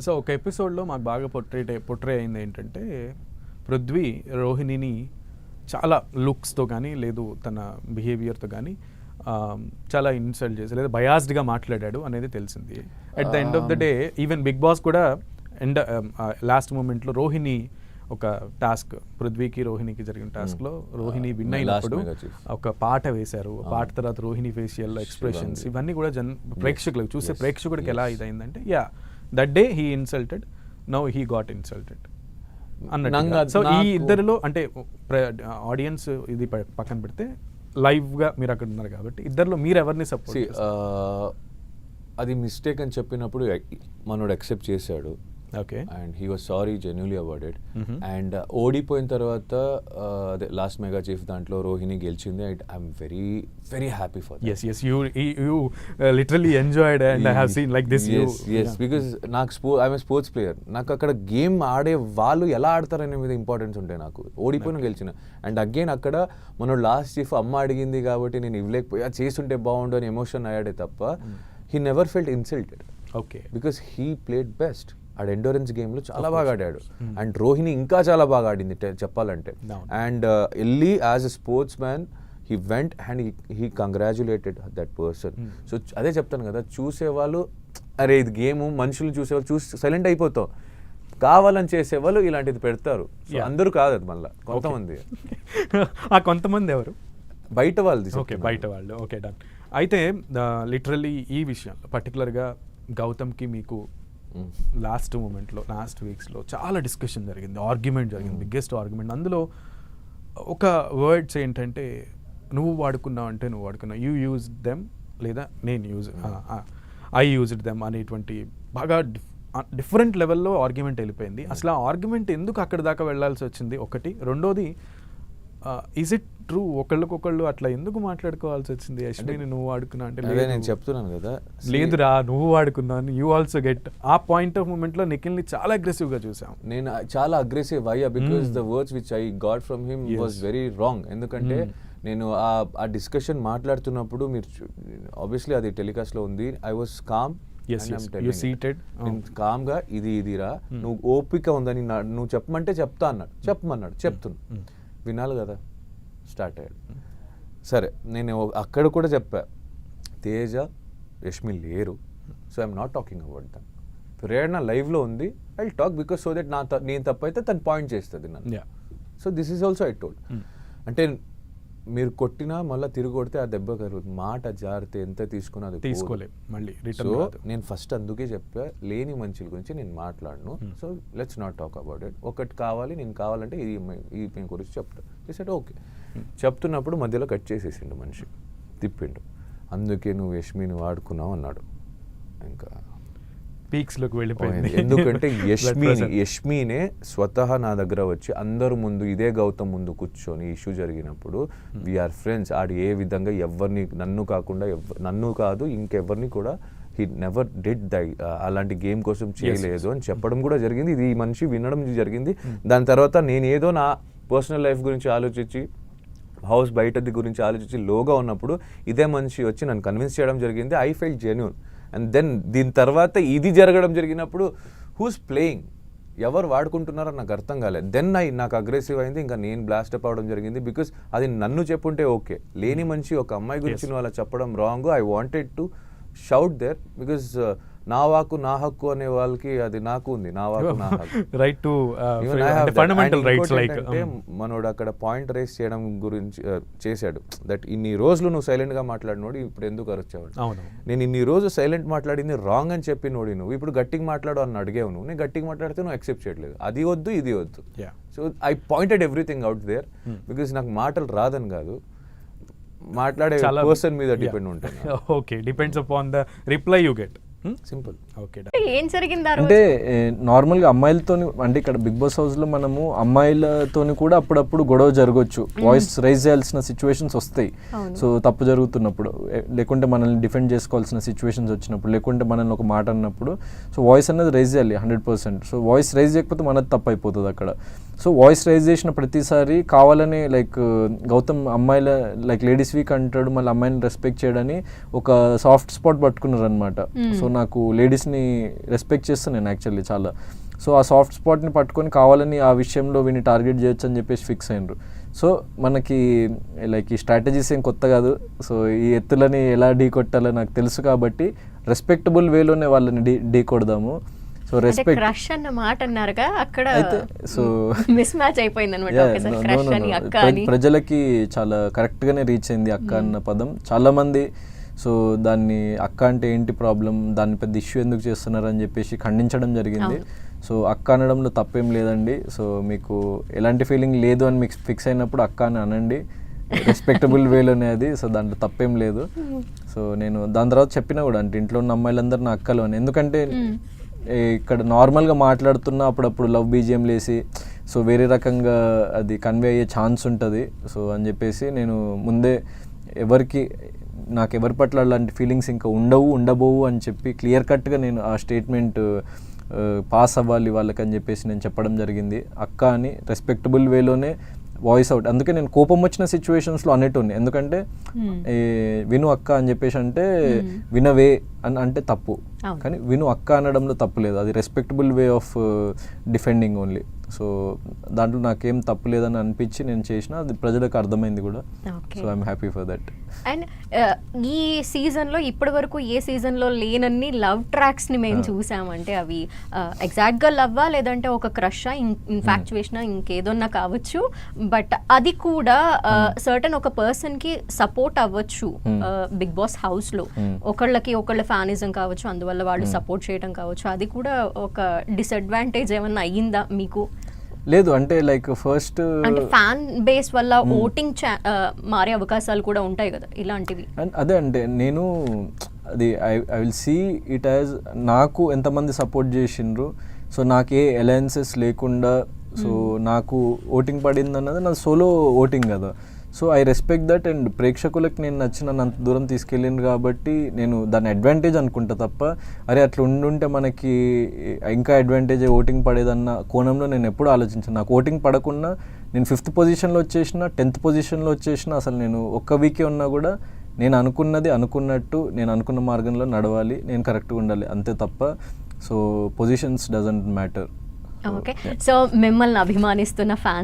So ఒక ఎపిసోడ్లో మాకు బాగా పొట్రే అయింది ఏంటంటే పృథ్వీ రోహిణిని చాలా లుక్స్తో కానీ లేదు తన బిహేవియర్తో కానీ చాలా ఇన్సల్ట్ చేసి లేదా బయాస్డ్గా మాట్లాడాడు అనేది తెలిసింది. At the end of the day even Bigg Boss కూడా లాస్ట్ మూమెంట్లో రోహిణి ఒక టాస్క్ పృథ్వీకి రోహిణికి జరిగిన టాస్క్లో రోహిణి విన్ అయినప్పుడు ఒక పాట వేశారు. పాట తర్వాత రోహిణి ఫేషియల్ ఎక్స్ప్రెషన్స్ ఇవన్నీ కూడా ప్రేక్షకులకు చూసే ప్రేక్షకుడికి ఎలా ఇదైందంటే that day he insulted, now he got insulted అన్నట్టు. సో ఈ ఇద్దరిలో అంటే ఆడియన్స్ ఇది పక్కన పెడితే లైవ్గా మీరు అక్కడ ఉన్నారు కాబట్టి ఇద్దరిలో మీరు ఎవరిని సపోర్ట్ చేస్తారు? అది మిస్టేక్ అని చెప్పినప్పుడు మనోడు యాక్సెప్ట్ చేశాడు. Okay, and he was sorry genuinely about it. And ఓడిపోయిన తర్వాత అదే లాస్ట్ మెగా చీఫ్ దాంట్లో రోహిణి గెలిచింది. I'm very very happy for that. yes you literally enjoyed and I have seen like this. yes because నాకు I'm sports player. నాకు అక్కడ game ఆడే వాళ్ళు ఎలా ఆడతారనే మీద ఇంపార్టెన్స్ ఉంటాయి నాకు. ఓడిపోయిన గెలిచిన అండ్ అగైన్ అక్కడ మనం లాస్ట్ చీఫ్ అమ్మ అడిగింది కాబట్టి నేను ఇవ్వలేకపోయా, చేస్తుంటే బాగుండు అని ఎమోషన్ అయ్యాడే తప్ప he never felt insulted. Okay, because he played best. ఆడ ఎండోరెన్స్ గేమ్లో చాలా బాగా ఆడాడు. అండ్ రోహిణి ఇంకా చాలా బాగా ఆడింది చెప్పాలంటే. అండ్ వెళ్ళి as a sports man he went and he congratulated that person. So అదే చెప్తాను కదా, చూసేవాళ్ళు అరే ఇది గేమ్, మనుషులు చూసేవాళ్ళు చూసి సైలెంట్ అయిపోతాం. కావాలని చేసేవాళ్ళు ఇలాంటిది పెడతారు. అందరూ కాదు అది, మళ్ళీ కొంతమంది. కొంతమంది ఎవరు? బయట వాళ్ళు. ఓకే, బయట వాళ్ళు. Okay, done. అయితే లిటరల్లీ ఈ విషయంలో పర్టికులర్గా గౌతమ్కి మీకు లాస్ట్ మూమెంట్లో లాస్ట్ వీక్స్లో చాలా డిస్కషన్ జరిగింది, ఆర్గ్యుమెంట్ జరిగింది, బిగ్గెస్ట్ ఆర్గ్యుమెంట్. అందులో ఒక వర్డ్స్ ఏంటంటే నువ్వు వాడుకున్నావు అంటే నువ్వు వాడుకున్నావు, యూ యూజ్ దెమ్ లేదా నేను ఐ యూజ్డ్ దెమ్ అనేటువంటి బాగా డిఫరెంట్ లెవెల్లో ఆర్గ్యుమెంట్ వెళ్ళిపోయింది. అసలు ఆ ఆర్గ్యుమెంట్ ఎందుకు అక్కడి దాకా వెళ్ళాల్సి వచ్చింది ఒకటి. రెండోది ఈజ్ ఇట్ ట్రూ ఒకళ్ళకొకళ్ళు అట్లా ఎందుకు మాట్లాడుకోవాల్సి వచ్చింది? యశ్మిని నువ్వు వాడుకున్నా అంటే నేను చెప్తున్నాను కదా, లేదురా నువ్వు వాడుకున్నాను, యూ ఆల్సో గెట్. ఆ పాయింట్ ఆఫ్ మూమెంట్లో నిఖిల్ని చాలా అగ్రెసివ్గా చూసాం. నేను చాలా అగ్రెసివ్ అయ్యా because the words which I got from him was very wrong. ఎందుకంటే నేను ఆ డిస్కషన్ మాట్లాడుతున్నప్పుడు మీరు ఆబ్వియస్లీ అది టెలికాస్ట్లో ఉంది. ఐ వాజ్ కామ్, కామ్గా ఇదిరా నువ్వు ఓపిక ఉందని నువ్వు చెప్పమంటే చెప్తా అన్నాడు. చెప్పమన్నాడు, చెప్తున్నా వినాలి కదా. స్టార్ట్ అయ్యాడు. సరే నేను అక్కడ కూడా చెప్పా, తేజ యష్మి లేరు, so I'm not talking about them. Prerana లైవ్లో ఉంది, I talk because so that నేను తప్పైతే తను పాయింట్ చేస్తుంది నన్ను. So this is also I told. అంటే మీరు కొట్టినా మళ్ళీ తిరిగి కొడితే ఆ దెబ్బ కలుగుతుంది. మాట జారితే ఎంత తీసుకున్నా అది తీసుకోలేదు మళ్ళీ. సో నేను ఫస్ట్ అందుకే చెప్పా, లేని మనుషుల గురించి నేను మాట్లాడను. So let's not talk about it. ఒకటి కావాలి, నేను కావాలంటే ఇది మీ గురించి చెప్తా. చేసాడు ఓకే. చెప్తున్నప్పుడు మధ్యలో కట్ చేసేసిండు మనిషి, తిప్పిండు. అందుకే నువ్వు యష్మిని వాడుకున్నావు అన్నాడు. ఇంకా పీక్స్లోకి వెళ్ళిపోయింది. ఎందుకంటే యష్మినే స్వతహా నా దగ్గర వచ్చి అందరూ ముందు ఇదే గౌతమ్ ముందు కూర్చొని ఇష్యూ జరిగినప్పుడు వీఆర్ ఫ్రెండ్స్, ఆడు ఏ విధంగా ఎవరిని నన్ను కాకుండా నన్ను కాదు ఇంకెవరిని కూడా హీ నెవర్ డిడ్ అలాంటి గేమ్ కోసం చేయలేదు అని చెప్పడం కూడా జరిగింది. ఇది ఈ మనిషి వినడం జరిగింది. దాని తర్వాత నేను ఏదో నా పర్సనల్ లైఫ్ గురించి ఆలోచించి హౌస్ బయటది గురించి ఆలోచించి లోగా ఉన్నప్పుడు ఇదే మనిషి వచ్చి నన్ను కన్విన్స్ చేయడం జరిగింది. I felt genuine. And then దీని తర్వాత ఇది జరగడం జరిగినప్పుడు హూస్ ప్లేయింగ్, ఎవరు వాడుకుంటున్నారో నాకు అర్థం కాలేదు. దెన్ నాకు అగ్రెసివ్ అయింది. ఇంకా నేను బ్లాస్ట్ అప్ అవడం జరిగింది. బికాస్ అది నన్ను చెప్పుంటే ఓకే, లేని మనిషి ఒక అమ్మాయి గురించి నువ్వు అలా చెప్పడం wrong. I wanted to shout there because నా వాకు నా హక్కు అనే వాళ్ళకి అది నాకు ఉంది. నా వాకు నా హక్కు, right to fundamental rights. Like మనోడు అక్కడ పాయింట్ రేస్ చేయడం గురించి చేశాడు. దట్ ఇన్ని రోజులు నువ్వు సైలెంట్ గా మాట్లాడినోడు ఇప్పుడు ఎందుకు అరచేవాడు? నేను ఇన్ని రోజు సైలెంట్ మాట్లాడింది రాంగ్ అని చెప్పి నోడి నువ్వు ఇప్పుడు గట్టిగా మాట్లాడు అని అడిగావు. నువ్వు నేను గట్టిగా మాట్లాడితే నువ్వు యాక్సెప్ట్ చేయట్లేదు. అది వద్దు ఇది వద్దు. So I pointed everything out there because నాకు మాటలు రాదని కాదు, మాట్లాడే పర్సన్ మీద డిపెండ్ ఉంటుంది. Okay, depends upon the reply you get. Simple. Okay, ఏం జరిగింది అంటే నార్మల్గా అమ్మాయిలతో అంటే ఇక్కడ బిగ్ బాస్ హౌస్లో మనము అమ్మాయిలతో కూడా అప్పుడప్పుడు గొడవ జరగవచ్చు, వాయిస్ రైజ్ చేయాల్సిన సిచ్యువేషన్స్ వస్తాయి. సో తప్పు జరుగుతున్నప్పుడు, లేకుంటే మనల్ని డిఫెండ్ చేసుకోవాల్సిన సిచ్యువేషన్స్ వచ్చినప్పుడు, లేకుంటే మనల్ని ఒక మాట అన్నప్పుడు సో వాయిస్ అనేది రైజ్ చేయాలి 100%. సో వాయిస్ రైజ్ చేయకపోతే మనది తప్పు అయిపోతుంది అక్కడ. సో వాయిస్ రైజ్ చేసిన ప్రతిసారి కావాలని లైక్ గౌతమ్ అమ్మాయిల లైక్ లేడీస్ వీక్ అంటాడు, మళ్ళీ అమ్మాయిని రెస్పెక్ట్ చేయడని ఒక సాఫ్ట్ స్పాట్ పట్టుకున్నారు అనమాట. సో నాకు లేడీస్ బాయ్స్ని రెస్పెక్ట్ చేస్తాను నేను యాక్చువల్లీ చాలా. సో ఆ సాఫ్ట్ స్పాట్ని పట్టుకొని కావాలని ఆ విషయంలో వీని టార్గెట్ చేయొచ్చు అని చెప్పేసి ఫిక్స్ అయినరు. సో మనకి లైక్ ఈ స్ట్రాటజీస్ ఏం కొత్త కాదు. సో ఈ ఎత్తులని ఎలా ఢీ కొట్టాలో నాకు తెలుసు కాబట్టి రెస్పెక్టబుల్ వేలోనే వాళ్ళని ఢీ కొడదాము. సో రెస్పెక్ట్ క్రష్ అన్న మాట అన్నారుగా, అక్కడ అయితే సో మిస్ మ్యాచ్ అయిపోయింది అనమాట. ఒకేసారి క్రష్ అని అక్క అని. ప్రజలకి చాలా కరెక్ట్గానే రీచ్ అయింది అక్క అన్న పదం. చాలామంది సో దాన్ని అక్క అంటే ఏంటి ప్రాబ్లం, దాన్ని పెద్ద ఇష్యూ ఎందుకు చేస్తున్నారు అని చెప్పేసి ఖండించడం జరిగింది. సో అక్క అనడంలో తప్పేం లేదండి. సో మీకు ఎలాంటి ఫీలింగ్ లేదు అని మీకు ఫిక్స్ అయినప్పుడు అక్క అని అనండి, రెస్పెక్టబుల్ వేలోనే అది. సో దాంట్లో తప్పేం లేదు. సో నేను దాని తర్వాత చెప్పినా కూడా అంటే ఇంట్లో ఉన్న అమ్మాయిలందరూ నా అక్కలు అని. ఎందుకంటే ఇక్కడ నార్మల్గా మాట్లాడుతున్నా అప్పుడప్పుడు లవ్ బీజిఎం లేసి సో వేరే రకంగా అది కన్వే అయ్యే ఛాన్స్ ఉంటుంది. సో అని చెప్పేసి నేను ముందే నాకు ఎవరి పట్ల అలాంటి ఫీలింగ్స్ ఇంకా ఉండబోవు అని చెప్పి క్లియర్ కట్గా నేను ఆ స్టేట్మెంట్ పాస్ అవ్వాలి వాళ్ళకని చెప్పేసి నేను చెప్పడం జరిగింది. అక్క అని రెస్పెక్టబుల్ వేలోనే వాయిస్ అవుట్. అందుకే నేను కోపం వచ్చిన సిచ్యువేషన్స్లో అనేటోని. ఎందుకంటే విను అక్క అని చెప్పేసి అంటే వినవే అని అంటే తప్పు, కానీ విను అక్క అనడంలో తప్పు లేదు. అది respectable way of defending only. So దాంట్లో నాకేం తప్పు లేదని అనిపించి నేను చేసిన, అది ప్రజలకు అర్థమైంది కూడా. So I'm happy for that. And ఈ సీజన్లో ఇప్పటి వరకు ఏ సీజన్లో లేనన్ని లవ్ ట్రాక్స్ని మేము చూసామంటే అవి ఎగ్జాక్ట్గా లవ్వా లేదంటే ఒక క్రషా, ఇన్ఫాక్చువేషనా, ఇంకేదన్నా కావచ్చు. బట్ అది కూడా సర్టన్ ఒక పర్సన్కి సపోర్ట్ అవ్వచ్చు బిగ్ బాస్ హౌస్లో. ఒకళ్ళ ఫ్యానిజం కావచ్చు, అందువల్ల వాళ్ళు సపోర్ట్ చేయడం కావచ్చు. అది కూడా ఒక డిసడ్వాంటేజ్ ఏమన్నా అయ్యిందా మీకు? లేదు, అంటే లైక్ ఫస్ట్ అంటే ఫ్యాన్ బేస్ వల్ల ఓటింగ్ మారే అవకాశాలు కూడా ఉంటాయి కదా ఇలాంటివి. అదే అంటే నేను అది I will see it as నాకు ఎంతమంది సపోర్ట్ చేసిండ్రు. సో నాకు ఏ అలయన్సెస్ లేకుండా సో నాకు ఓటింగ్ పడింది అన్నది నా సోలో ఓటింగ్ కదా. So I respect that. And ప్రేక్షకులకు నేను అంత దూరం తీసుకెళ్ళింది కాబట్టి నేను దాన్ని అడ్వాంటేజ్ అనుకుంటా తప్ప అరే అట్లా ఉండుంటే మనకి ఇంకా అడ్వాంటేజ్ ఓటింగ్ పడేదన్న కోణంలో నేను ఎప్పుడు ఆలోచించాను. నాకు ఓటింగ్ పడకుండా నేను 5th పొజిషన్లో వచ్చేసిన, 10th పొజిషన్లో వచ్చేసిన, అసలు నేను ఒక్క వీకే ఉన్నా కూడా నేను అనుకున్నట్టు నేను అనుకున్న మార్గంలో నడవాలి, నేను కరెక్ట్గా ఉండాలి అంతే తప్ప so positions doesn't matter. Okay. So మిమ్మల్ని అభిమానిస్తున్న ఫ్యాన్స్